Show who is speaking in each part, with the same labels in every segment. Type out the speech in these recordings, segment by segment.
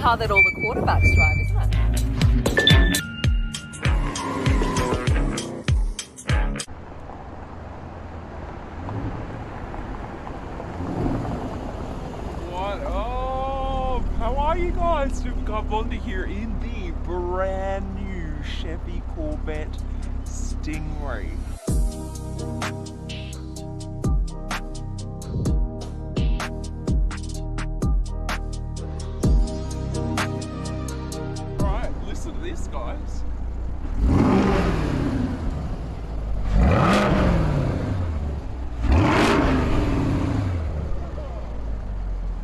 Speaker 1: car that all the quarterbacks drive, isn't it?
Speaker 2: What up? How are you guys? Supercar Blondie here in the brand new Chevy Corvette Stingray. Listen to this, guys.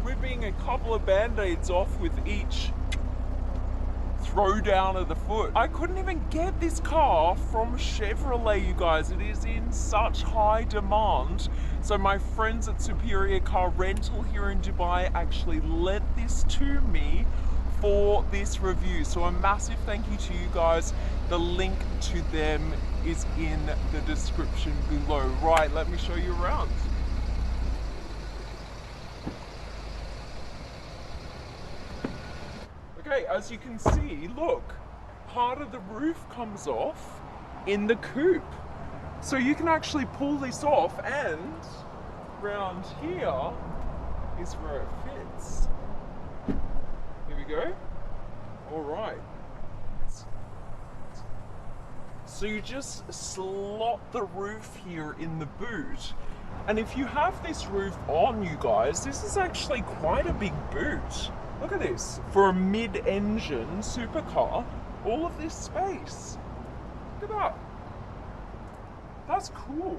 Speaker 2: Ripping a couple of band-aids off with each throw down of the foot. I couldn't even get this car from Chevrolet, you guys. It is in such high demand. So my friends at Superior Car Rental here in Dubai actually lent this to me for this review. So a massive thank you to you guys. The link to them is in the description below. Right, let me show you around. Okay, as you can see, look, part of the roof comes off in the coupe. So you can actually pull this off, and round here is where it fits. Here we go. All right. So you just slot the roof here in the boot. And if you have this roof on, you guys, this is actually quite a big boot. Look at this. For a mid-engine supercar, all of this space. Look at that. That's cool.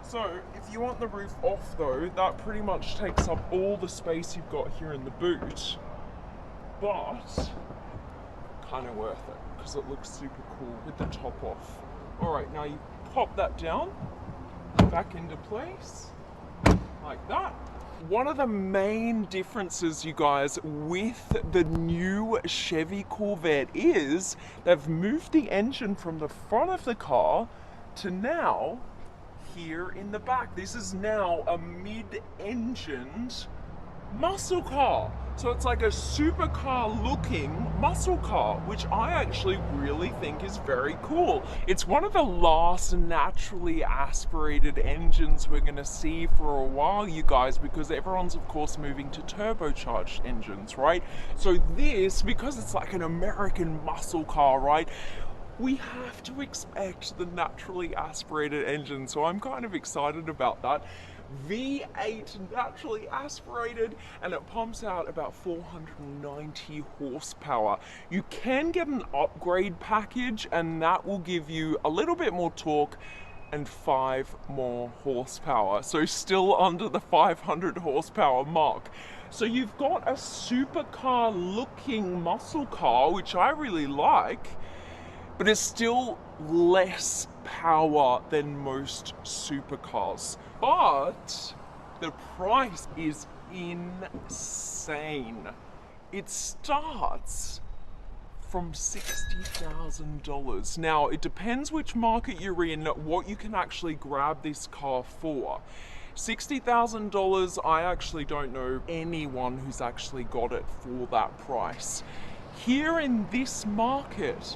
Speaker 2: So if you want the roof off though, that pretty much takes up all the space you've got here in the boot. But kind of worth it because it looks super cool with the top off. All right, now you pop that down, back into place, like that. One of the main differences, you guys, with the new Chevy Corvette is they've moved the engine from the front of the car to now here in the back. This is now a mid-engined muscle car. So it's like a supercar looking muscle car, which I actually really think is very cool. It's one of the last naturally aspirated engines we're going to see for a while, you guys, because everyone's of course moving to turbocharged engines, right? So this, because it's like an American muscle car, right, we have to expect the naturally aspirated engine. So I'm kind of excited about that. V8 naturally aspirated, and it pumps out about 490 horsepower. You can get an upgrade package, and that will give you a little bit more torque and 5 more horsepower. So still under the 500 horsepower mark. So you've got a supercar looking muscle car, which I really like, but it's still less power than most supercars. But the price is insane. It starts from $60,000. Now, it depends which market you're in, what you can actually grab this car for. $60,000, I actually don't know anyone who's actually got it for that price. Here in this market,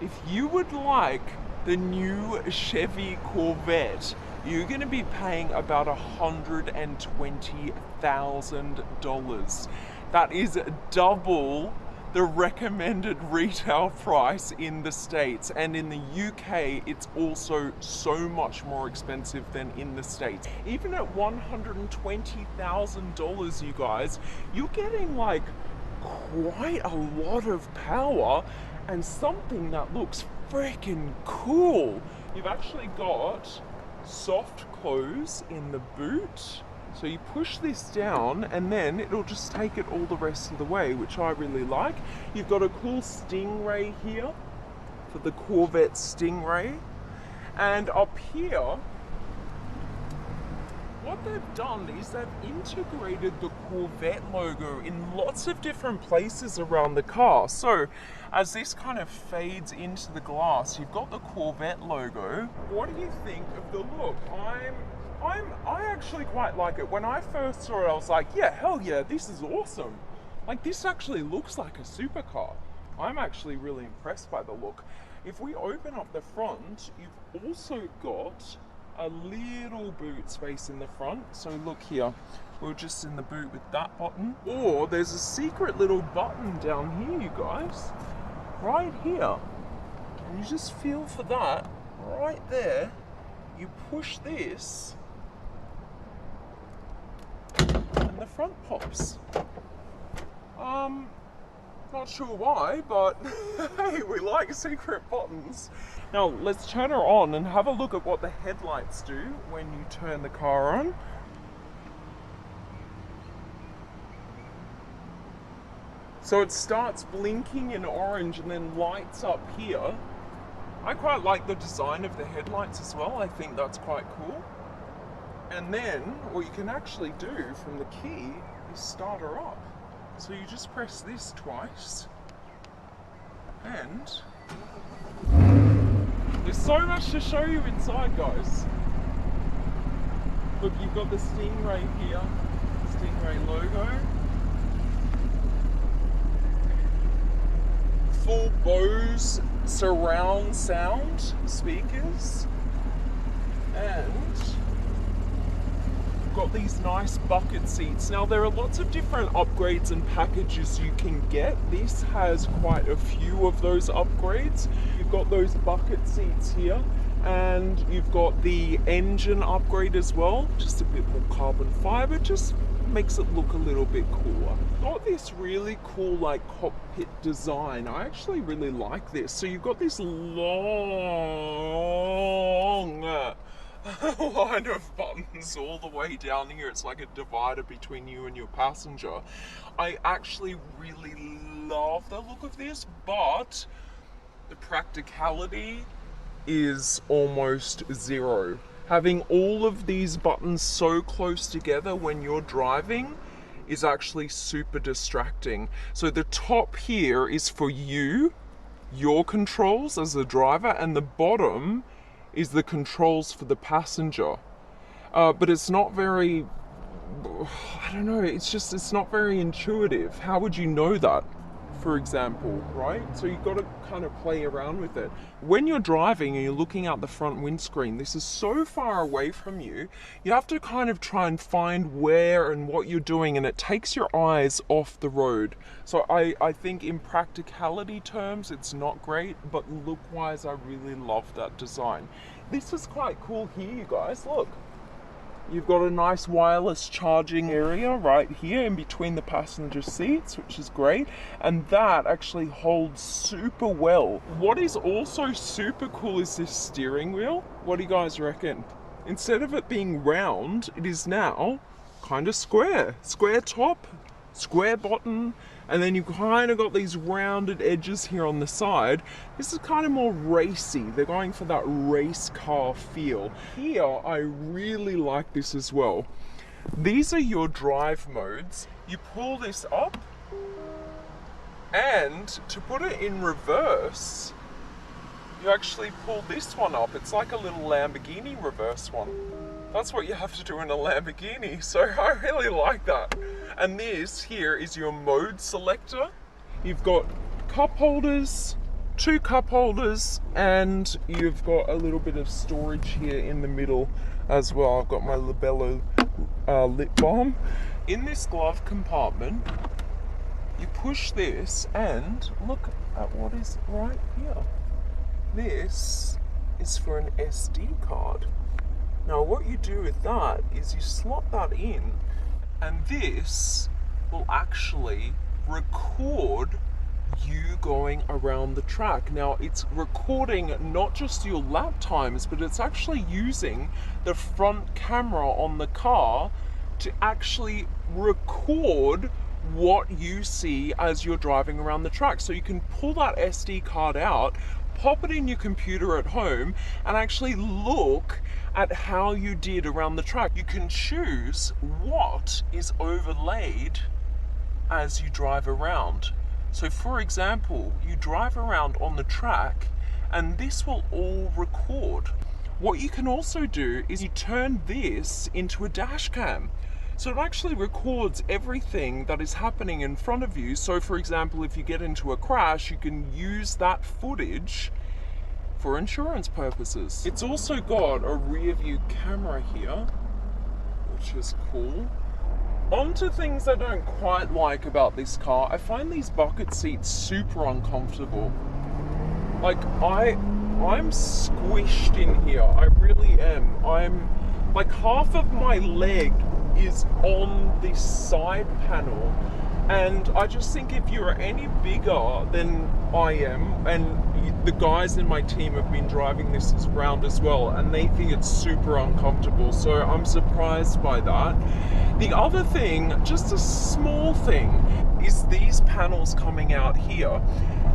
Speaker 2: if you would like the new Chevy Corvette, you're going to be paying about $120,000. That is double the recommended retail price in the States, and in the UK it's also so much more expensive than in the States. Even at $120,000, you guys, you're getting like quite a lot of power and something that looks freaking cool. You've actually got soft close in the boot, so you push this down and then it'll just take it all the rest of the way, which I really like. You've got a cool Stingray here for the Corvette Stingray, and up here what they've done is they've integrated the Corvette logo in lots of different places around the car. So as this kind of fades into the glass, you've got the Corvette logo. What do you think of the look? I actually quite like it. When I first saw it, I was like, yeah, hell yeah, this is awesome. Like, this actually looks like a supercar. I'm actually really impressed by the look. If we open up the front, you've also got a little boot space in the front. So look here, we're just in the boot with that button. Or there's a secret little button down here, you guys, right here. And you just feel for that right there. You push this and the front pops. Not sure why, but hey, we like secret buttons. Now let's turn her on and have a look at what the headlights do when you turn the car on. So it starts blinking in orange and then lights up here. I quite like the design of the headlights as well. I think that's quite cool. And then what you can actually do from the key is start her up. So you just press this twice, and there's so much to show you inside, guys. Look, you've got the Stingray here, Stingray logo. Full Bose surround sound speakers, and got these nice bucket seats. Now there are lots of different upgrades and packages you can get. This has quite a few of those upgrades. You've got those bucket seats here, and you've got the engine upgrade as well, just a bit more carbon fiber, just makes it look a little bit cooler. Got this really cool like cockpit design. I actually really like this. So you've got this long line of buttons all the way down here. It's like a divider between you and your passenger. I actually really love the look of this, but the practicality is almost zero. Having all of these buttons so close together when you're driving is actually super distracting. So the top here is for you, your controls as a driver, and the bottom is the controls for the passenger. But it's not very, I don't know, it's not very intuitive. How would you know that, for example, right? So you've got to kind of play around with it. When you're driving and you're looking out the front windscreen, this is so far away from you, you have to kind of try and find where and what you're doing, and it takes your eyes off the road. So I think in practicality terms, it's not great, but look-wise, I really love that design. This is quite cool here, you guys, look. You've got a nice wireless charging area right here in between the passenger seats, which is great. And that actually holds super well. What is also super cool is this steering wheel. What do you guys reckon? Instead of it being round, it is now kind of square. Square top, square bottom, and then you've kind of got these rounded edges here on the side. This is kind of more racy. They're going for that race car feel. Here, I really like this as well. These are your drive modes. You pull this up, and to put it in reverse, you actually pull this one up. It's like a little Lamborghini reverse one. That's what you have to do in a Lamborghini, so I really like that. And this here is your mode selector. You've got cup holders, 2 cup holders, and you've got a little bit of storage here in the middle as well. I've got my Labello lip balm. In this glove compartment, you push this and look at what is right here. This is for an SD card. Now what you do with that is you slot that in, and this will actually record you going around the track. Now it's recording not just your lap times, but it's actually using the front camera on the car to actually record what you see as you're driving around the track. So you can pull that SD card out, pop it in your computer at home, and actually look at how you did around the track. You can choose what is overlaid as you drive around. So for example, you drive around on the track and this will all record. What you can also do is you turn this into a dash cam. So it actually records everything that is happening in front of you. So for example, if you get into a crash, you can use that footage for insurance purposes. It's also got a rear view camera here, which is cool. On to things I don't quite like about this car. I find these bucket seats super uncomfortable. Like, I'm squished in here. I really am. I'm like, half of my leg is on this side panel, and I just think if you're any bigger than I am, and the guys in my team have been driving this around as well, and they think it's super uncomfortable, so I'm surprised by that. The other thing, just a small thing, is these panels coming out here.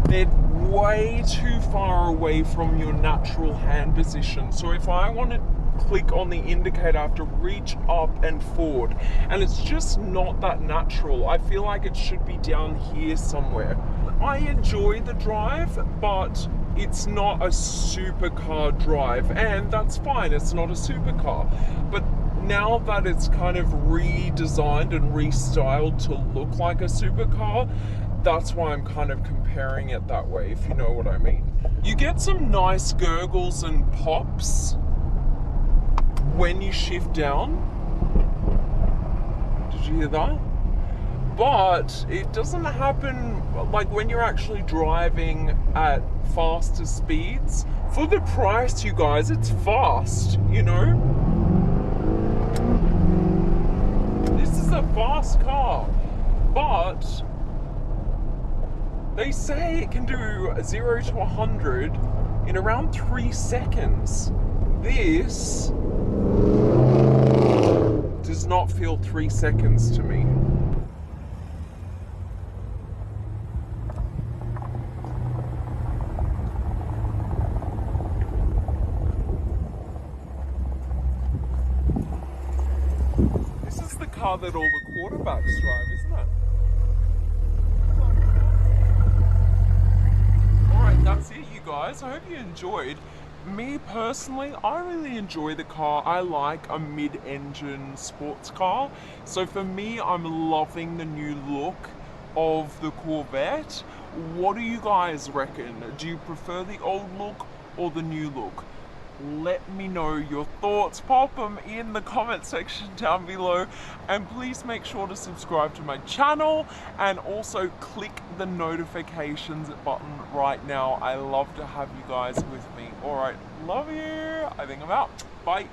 Speaker 2: They're way too far away from your natural hand position, so if I want to click on the indicator, I have to reach up and forward, and it's just not that natural. I feel like it should be down here somewhere. I enjoy the drive, but it's not a supercar drive, and that's fine, it's not a supercar. But now that it's kind of redesigned and restyled to look like a supercar, that's why I'm kind of comparing it that way, if you know what I mean. You get some nice gurgles and pops when you shift down. Did you hear that? But it doesn't happen like when you're actually driving at faster speeds. For the price, you guys, it's fast, you know? This is a fast car, but they say it can do 0 to 100 in around 3 seconds. This does not feel 3 seconds to me. This is the car that all the quarterbacks drive, isn't it? Alright, that's it, you guys. I hope you enjoyed. Me personally, I really enjoy the car. I like a mid-engine sports car. So for me, I'm loving the new look of the Corvette. What do you guys reckon? Do you prefer the old look or the new look? Let me know your thoughts. Pop them in the comment section down below, and please make sure to subscribe to my channel and also click the notifications button right now. I love to have you guys with me. All right, love you. I think I'm out. Bye.